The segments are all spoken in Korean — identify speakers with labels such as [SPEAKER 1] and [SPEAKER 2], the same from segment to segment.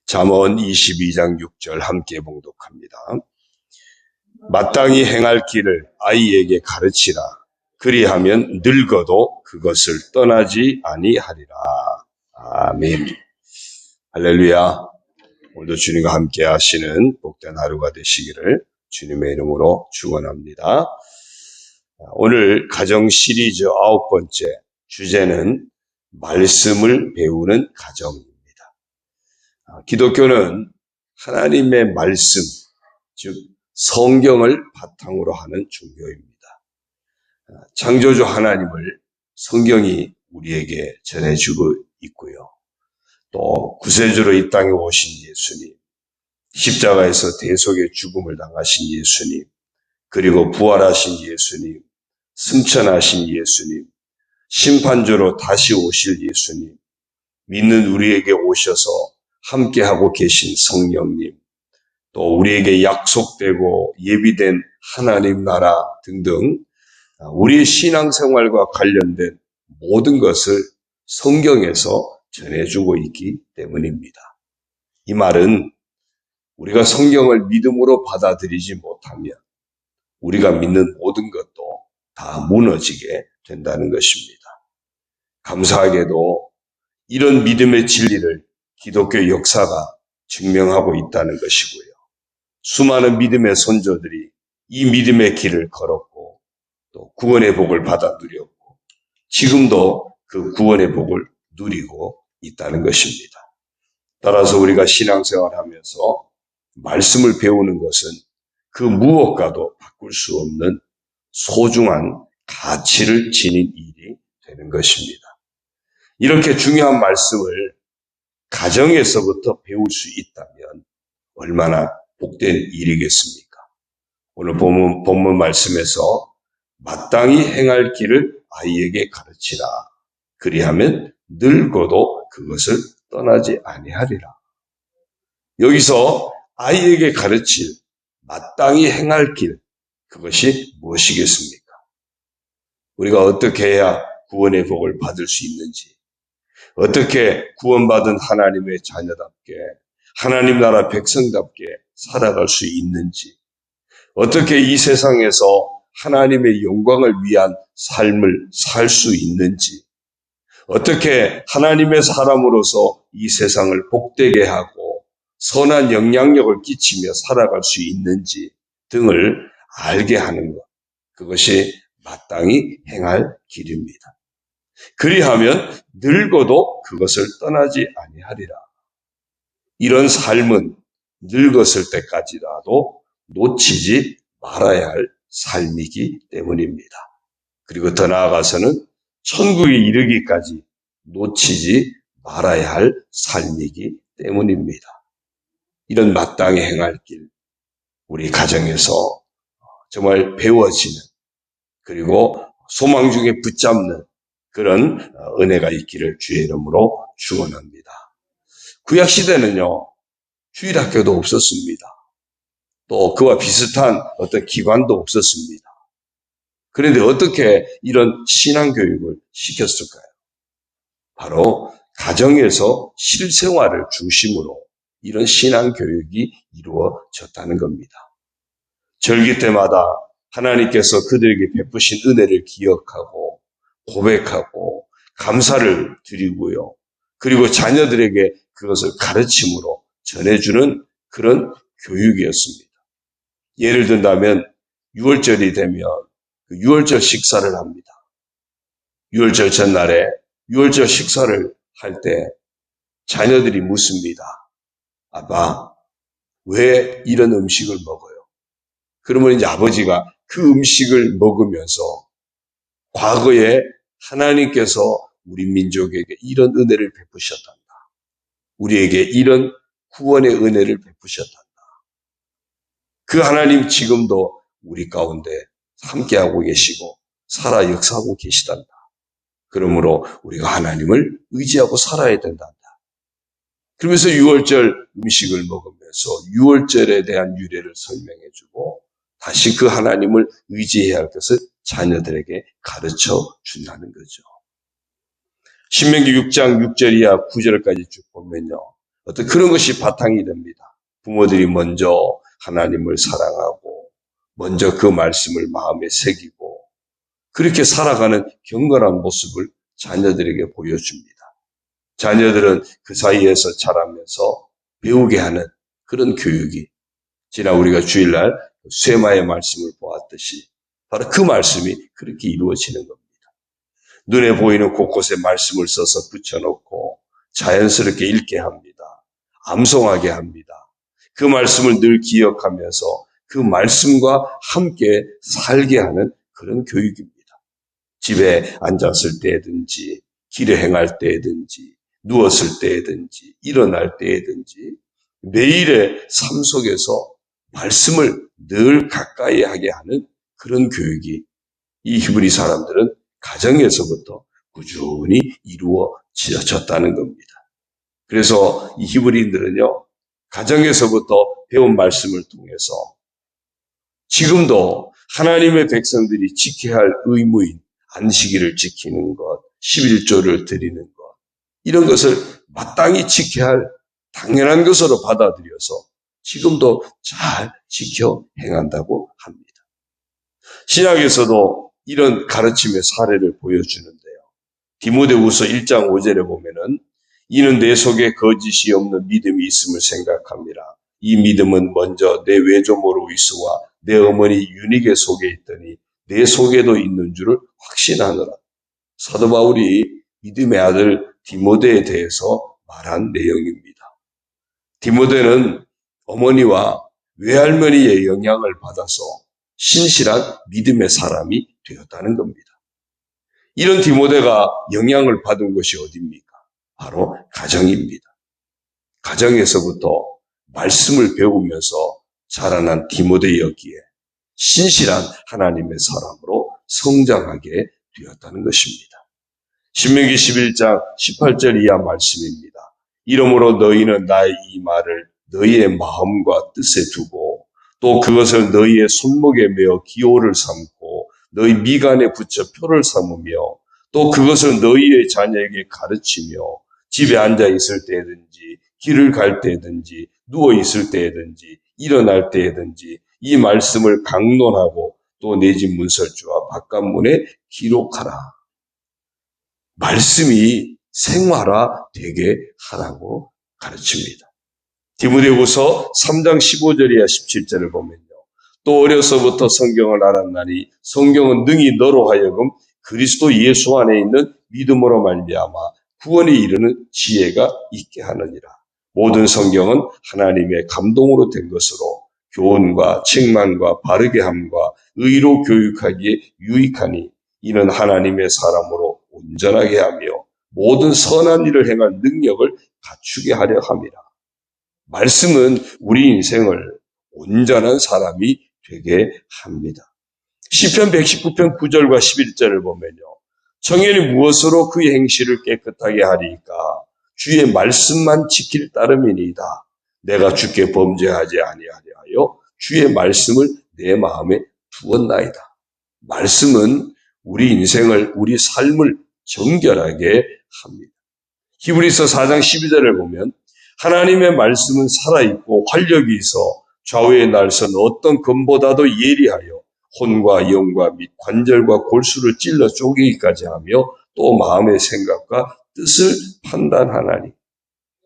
[SPEAKER 1] 잠언 22장 6절 함께 봉독합니다. 마땅히 행할 길을 아이에게 가르치라. 그리하면 늙어도 그것을 떠나지 아니하리라. 아멘. 할렐루야. 오늘도 주님과 함께 하시는 복된 하루가 되시기를 주님의 이름으로 축원합니다. 오늘 가정 시리즈 9번째 주제는 말씀을 배우는 가정입니다. 기독교는 하나님의 말씀, 즉 성경을 바탕으로 하는 종교입니다. 창조주 하나님을 성경이 우리에게 전해주고 있고요. 또 구세주로 이 땅에 오신 예수님, 십자가에서 대속의 죽음을 당하신 예수님, 그리고 부활하신 예수님, 승천하신 예수님, 심판주로 다시 오실 예수님, 믿는 우리에게 오셔서 함께하고 계신 성령님, 또 우리에게 약속되고 예비된 하나님 나라 등등 우리의 신앙생활과 관련된 모든 것을 성경에서 전해주고 있기 때문입니다. 이 말은 우리가 성경을 믿음으로 받아들이지 못하면 우리가 믿는 모든 것도 다 무너지게 된다는 것입니다. 감사하게도 이런 믿음의 진리를 기독교 역사가 증명하고 있다는 것이고요. 수많은 믿음의 선조들이 이 믿음의 길을 걸었고 또 구원의 복을 받아 누렸고 지금도 그 구원의 복을 누리고 있다는 것입니다. 따라서 우리가 신앙생활하면서 말씀을 배우는 것은 그 무엇과도 바꿀 수 없는 소중한 가치를 지닌 일이 되는 것입니다. 이렇게 중요한 말씀을 가정에서부터 배울 수 있다면 얼마나 복된 일이겠습니까? 오늘 본문 말씀에서 마땅히 행할 길을 아이에게 가르치라. 그리하면 늙어도 그것을 떠나지 아니하리라. 여기서 아이에게 가르칠 마땅히 행할 길, 그것이 무엇이겠습니까? 우리가 어떻게 해야 구원의 복을 받을 수 있는지, 어떻게 구원받은 하나님의 자녀답게 하나님 나라 백성답게 살아갈 수 있는지, 어떻게 이 세상에서 하나님의 영광을 위한 삶을 살 수 있는지, 어떻게 하나님의 사람으로서 이 세상을 복되게 하고 선한 영향력을 끼치며 살아갈 수 있는지 등을 알게 하는 것, 그것이 마땅히 행할 길입니다. 그리하면 늙어도 그것을 떠나지 아니하리라. 이런 삶은 늙었을 때까지라도 놓치지 말아야 할 삶이기 때문입니다. 그리고 더 나아가서는 천국에 이르기까지 놓치지 말아야 할 삶이기 때문입니다. 이런 마땅히 행할 길, 우리 가정에서 정말 배워지는, 그리고 소망 중에 붙잡는 그런 은혜가 있기를 주의 이름으로 축원합니다. 구약시대는요, 주일학교도 없었습니다. 또 그와 비슷한 어떤 기관도 없었습니다. 그런데 어떻게 이런 신앙교육을 시켰을까요? 바로 가정에서 실생활을 중심으로 이런 신앙교육이 이루어졌다는 겁니다. 절기 때마다 하나님께서 그들에게 베푸신 은혜를 기억하고 고백하고 감사를 드리고요. 그리고 자녀들에게 그것을 가르침으로 전해주는 그런 교육이었습니다. 예를 든다면 6월절이 되면 그 6월절 식사를 합니다. 6월절 전날에 6월절 식사를 할 때 자녀들이 묻습니다. 아빠, 왜 이런 음식을 먹어요? 그러면 이제 아버지가 그 음식을 먹으면서 과거에 하나님께서 우리 민족에게 이런 은혜를 베푸셨단다. 우리에게 이런 구원의 은혜를 베푸셨단다. 그 하나님 지금도 우리 가운데 함께하고 계시고 살아 역사하고 계시단다. 그러므로 우리가 하나님을 의지하고 살아야 된단다. 그러면서 6월절 음식을 먹으면서 6월절에 대한 유래를 설명해주고 다시 그 하나님을 의지해야 할 것을 자녀들에게 가르쳐 준다는 거죠. 신명기 6장 6절 이하 9절까지 쭉 보면요. 어떤 그런 것이 바탕이 됩니다. 부모들이 먼저 하나님을 사랑하고 먼저 그 말씀을 마음에 새기고 그렇게 살아가는 경건한 모습을 자녀들에게 보여줍니다. 자녀들은 그 사이에서 자라면서 배우게 하는 그런 교육이 지난 우리가 주일날 쇠마의 말씀을 보았듯이 바로 그 말씀이 그렇게 이루어지는 겁니다. 눈에 보이는 곳곳에 말씀을 써서 붙여놓고 자연스럽게 읽게 합니다. 암송하게 합니다. 그 말씀을 늘 기억하면서 그 말씀과 함께 살게 하는 그런 교육입니다. 집에 앉았을 때든지 길에 행할 때든지 누웠을 때든지 일어날 때든지 매일의 삶 속에서 말씀을 늘 가까이 하게 하는 그런 교육이 이 히브리 사람들은 가정에서부터 꾸준히 이루어졌다는 겁니다. 그래서 이 히브리인들은요, 가정에서부터 배운 말씀을 통해서 지금도 하나님의 백성들이 지켜야 할 의무인 안식일을 지키는 것, 11조를 드리는 것, 이런 것을 마땅히 지켜야 할 당연한 것으로 받아들여서 지금도 잘 지켜 행한다고 합니다. 신약에서도 이런 가르침의 사례를 보여주는데요. 디모데후서 1장 5절에 보면은 이는 내 속에 거짓이 없는 믿음이 있음을 생각합니다. 이 믿음은 먼저 내 외조모 로이스와 내 어머니 유니게 속에 있더니 내 속에도 있는 줄을 확신하노라. 사도 바울이 믿음의 아들 디모데에 대해서 말한 내용입니다. 디모데는 어머니와 외할머니의 영향을 받아서 신실한 믿음의 사람이 되었다는 겁니다. 이런 디모데가 영향을 받은 곳이 어디입니까? 바로 가정입니다. 가정에서부터 말씀을 배우면서 자라난 디모데였기에 신실한 하나님의 사람으로 성장하게 되었다는 것입니다. 신명기 11장 18절 이하 말씀입니다. 이러므로 너희는 나의 이 말을 너희의 마음과 뜻에 두고 또 그것을 너희의 손목에 메어 기호를 삼고 너희 미간에 붙여 표를 삼으며 또 그것을 너희의 자녀에게 가르치며 집에 앉아 있을 때든지 길을 갈 때든지 누워 있을 때든지 일어날 때든지 이 말씀을 강론하고 또 내 집 문설주와 바깥문에 기록하라. 말씀이 생활화되게 하라고 가르칩니다. 디모데후서 3장 15절 이하 17절을 보면요. 또 어려서부터 성경을 알았나니 성경은 능히 너로 하여금 그리스도 예수 안에 있는 믿음으로 말미암아 구원에 이르는 지혜가 있게 하느니라. 모든 성경은 하나님의 감동으로 된 것으로 교훈과 책망과 바르게 함과 의로 교육하기에 유익하니 이는 하나님의 사람으로 온전하게 하며 모든 선한 일을 행할 능력을 갖추게 하려 함이라. 말씀은 우리 인생을 온전한 사람이 되게 합니다. 시편 119편 9절과 11절을 보면요. 청년이 무엇으로 그의 행실을 깨끗하게 하리까? 주의 말씀만 지킬 따름이니이다. 내가 주께 범죄하지 아니하려 주의 말씀을 내 마음에 두었나이다. 말씀은 우리 인생을, 우리 삶을 정결하게 합니다. 히브리서 4장 12절을 보면 하나님의 말씀은 살아있고 활력이 있어 좌우의 날선 어떤 검보다도 예리하여 혼과 영과 및 관절과 골수를 찔러 쪼개기까지 하며 또 마음의 생각과 뜻을 판단하나니.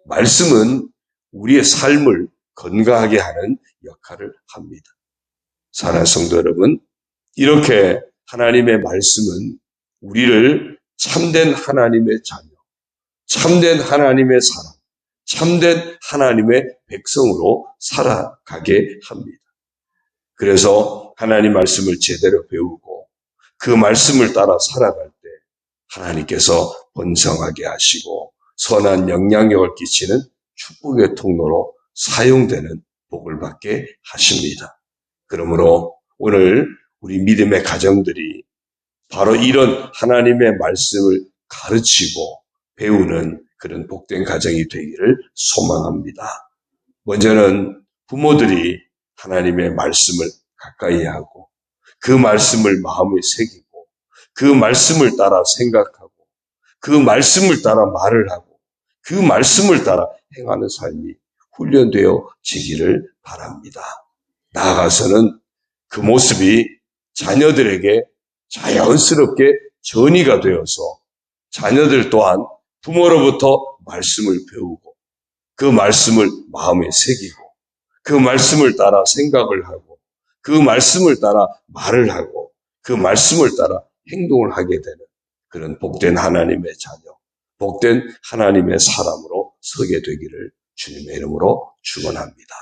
[SPEAKER 1] 말씀은 우리의 삶을 건강하게 하는 역할을 합니다. 사랑하는 성도 여러분, 이렇게 하나님의 말씀은 우리를 참된 하나님의 자녀, 참된 하나님의 사람, 참된 하나님의 백성으로 살아가게 합니다. 그래서 하나님 말씀을 제대로 배우고 그 말씀을 따라 살아갈 때 하나님께서 번성하게 하시고 선한 영향력을 끼치는 축복의 통로로 사용되는 복을 받게 하십니다. 그러므로 오늘 우리 믿음의 가정들이 바로 이런 하나님의 말씀을 가르치고 배우는 그런 복된 가정이 되기를 소망합니다. 먼저는 부모들이 하나님의 말씀을 가까이 하고 그 말씀을 마음에 새기고 그 말씀을 따라 생각하고 그 말씀을 따라 말을 하고 그 말씀을 따라 행하는 삶이 훈련되어지기를 바랍니다. 나아가서는 그 모습이 자녀들에게 자연스럽게 전이가 되어서 자녀들 또한 부모로부터 말씀을 배우고 그 말씀을 마음에 새기고 그 말씀을 따라 생각을 하고 그 말씀을 따라 말을 하고 그 말씀을 따라 행동을 하게 되는 그런 복된 하나님의 자녀, 복된 하나님의 사람으로 서게 되기를 주님의 이름으로 축원합니다.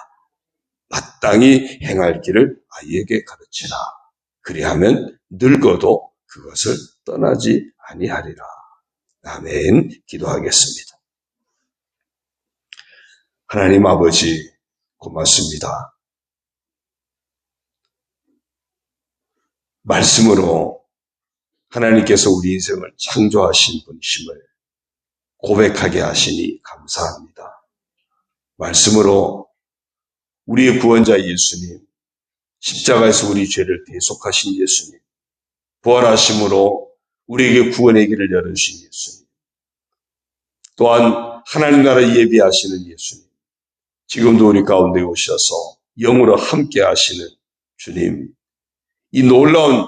[SPEAKER 1] 마땅히 행할 길을 아이에게 가르치라. 그리하면 늙어도 그것을 떠나지 아니하리라. 아멘. 기도하겠습니다. 하나님 아버지 고맙습니다. 말씀으로 하나님께서 우리 인생을 창조하신 분이심을 고백하게 하시니 감사합니다. 말씀으로 우리의 구원자 예수님, 십자가에서 우리 죄를 대속하신 예수님, 부활하심으로 우리에게 구원의 길을 열어주신 예수님, 또한 하나님 나라 예비하시는 예수님, 지금도 우리 가운데 오셔서 영으로 함께 하시는 주님, 이 놀라운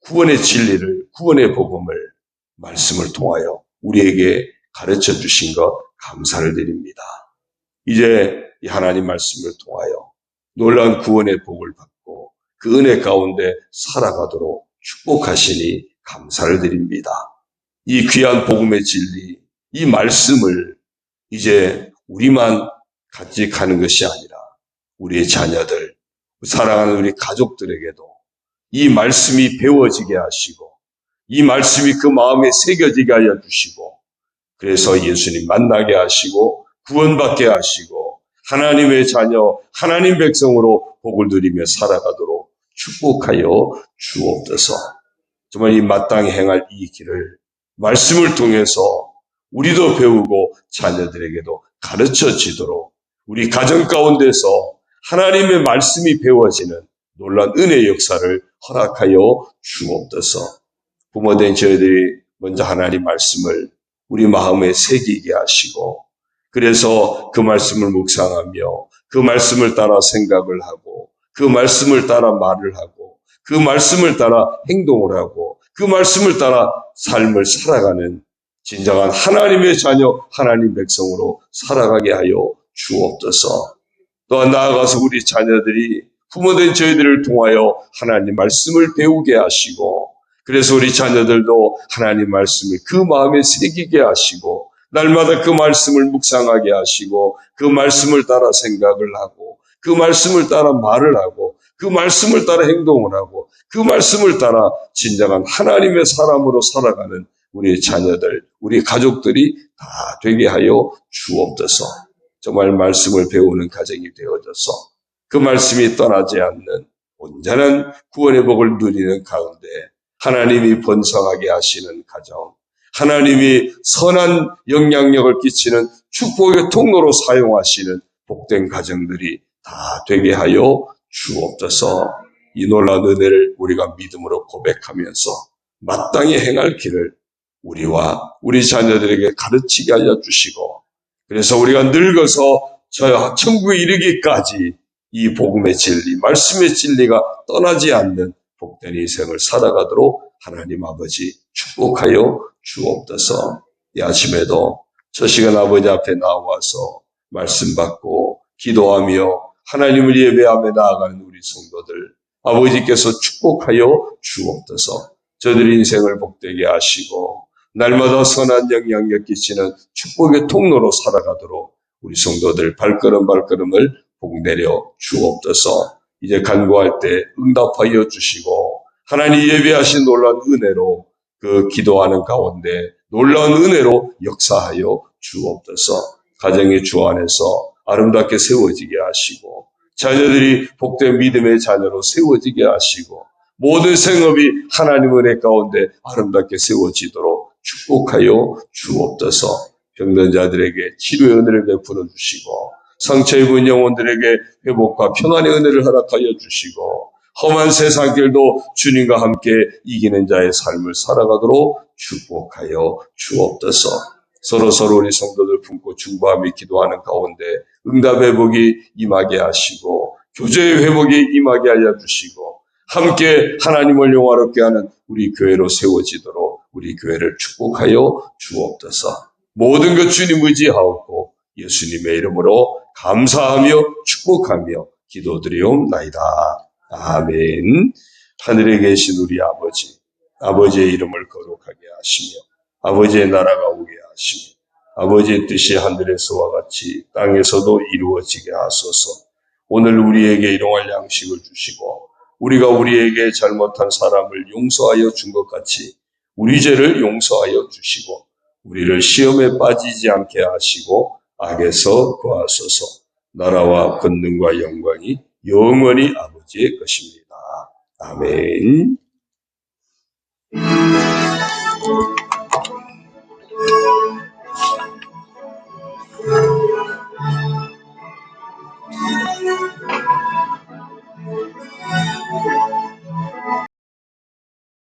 [SPEAKER 1] 구원의 진리를, 구원의 복음을 말씀을 통하여 우리에게 가르쳐 주신 것 감사를 드립니다. 이제 이 하나님 말씀을 통하여 놀라운 구원의 복을 받고 그 은혜 가운데 살아가도록 축복하시니 감사를 드립니다. 이 귀한 복음의 진리, 이 말씀을 이제 우리만 간직하는 것이 아니라 우리의 자녀들, 사랑하는 우리 가족들에게도 이 말씀이 배워지게 하시고 이 말씀이 그 마음에 새겨지게 하여 주시고 그래서 예수님 만나게 하시고 구원받게 하시고 하나님의 자녀, 하나님 백성으로 복을 누리며 살아가도록 축복하여 주옵소서. 정말 이 마땅히 행할 이 길을 말씀을 통해서 우리도 배우고 자녀들에게도 가르쳐지도록 우리 가정 가운데서 하나님의 말씀이 배워지는 놀라운 은혜의 역사를 허락하여 주옵소서. 부모된 저희들이 먼저 하나님 말씀을 우리 마음에 새기게 하시고 그래서 그 말씀을 묵상하며 그 말씀을 따라 생각을 하고 그 말씀을 따라 말을 하고 그 말씀을 따라 행동을 하고 그 말씀을 따라 삶을 살아가는 진정한 하나님의 자녀, 하나님 백성으로 살아가게 하여 주옵소서. 또한 나아가서 우리 자녀들이 부모된 저희들을 통하여 하나님 말씀을 배우게 하시고 그래서 우리 자녀들도 하나님 말씀을 그 마음에 새기게 하시고 날마다 그 말씀을 묵상하게 하시고 그 말씀을 따라 생각을 하고 그 말씀을 따라 말을 하고 그 말씀을 따라 행동을 하고 그 말씀을 따라 진정한 하나님의 사람으로 살아가는 우리 자녀들, 우리 가족들이 다 되게 하여 주옵소서. 정말 말씀을 배우는 가정이 되어져서 그 말씀이 떠나지 않는 온전한 구원의 복을 누리는 가운데 하나님이 번성하게 하시는 가정, 하나님이 선한 영향력을 끼치는 축복의 통로로 사용하시는 복된 가정들이 다 되게 하여 주옵소서. 이 놀라운 은혜를 우리가 믿음으로 고백하면서 마땅히 행할 길을 우리와 우리 자녀들에게 가르치게 하여 주시고 그래서 우리가 늙어서 저 천국에 이르기까지 이 복음의 진리, 말씀의 진리가 떠나지 않는 복된 인생을 살아가도록 하나님 아버지 축복하여 주옵소서. 이 아침에도 저 시간 아버지 앞에 나와서 말씀 받고 기도하며 하나님을 예배하며 나아가는 우리 성도들 아버지께서 축복하여 주옵소서. 저들의 인생을 복되게 하시고 날마다 선한 영향력 끼치는 축복의 통로로 살아가도록 우리 성도들 발걸음을 복내려 주옵소서. 이제 간구할 때 응답하여 주시고 하나님 예배하신 놀라운 은혜로 그 기도하는 가운데 놀라운 은혜로 역사하여 주옵소서. 가정의 주 안에서 아름답게 세워지게 하시고 자녀들이 복된 믿음의 자녀로 세워지게 하시고 모든 생업이 하나님 은혜 가운데 아름답게 세워지도록 축복하여 주옵소서. 병든 자들에게 치료의 은혜를 베풀어 주시고 상처 입은 영혼들에게 회복과 평안의 은혜를 허락하여 주시고 험한 세상길도 주님과 함께 이기는 자의 삶을 살아가도록 축복하여 주옵소서. 서로 우리 성도들 품고 중보하며 기도하는 가운데 응답의 복이 임하게 하시고 교제의 회복이 임하게 하여 주시고 함께 하나님을 영화롭게 하는 우리 교회로 세워지도록 우리 교회를 축복하여 주옵소서. 모든 것 주님 의지하옵고 예수님의 이름으로 감사하며 축복하며 기도드리옵나이다. 아멘. 하늘에 계신 우리 아버지, 아버지의 이름을 거룩하게 하시며 아버지의 나라가 오게 하시며 아버지의 뜻이 하늘에서와 같이 땅에서도 이루어지게 하소서. 오늘 우리에게 일용할 양식을 주시고 우리가 우리에게 잘못한 사람을 용서하여 준 것 같이 우리 죄를 용서하여 주시고 우리를 시험에 빠지지 않게 하시고 악에서 구하소서. 나라와 권능과 영광이 영원히 아버지의 것입니다. 아멘.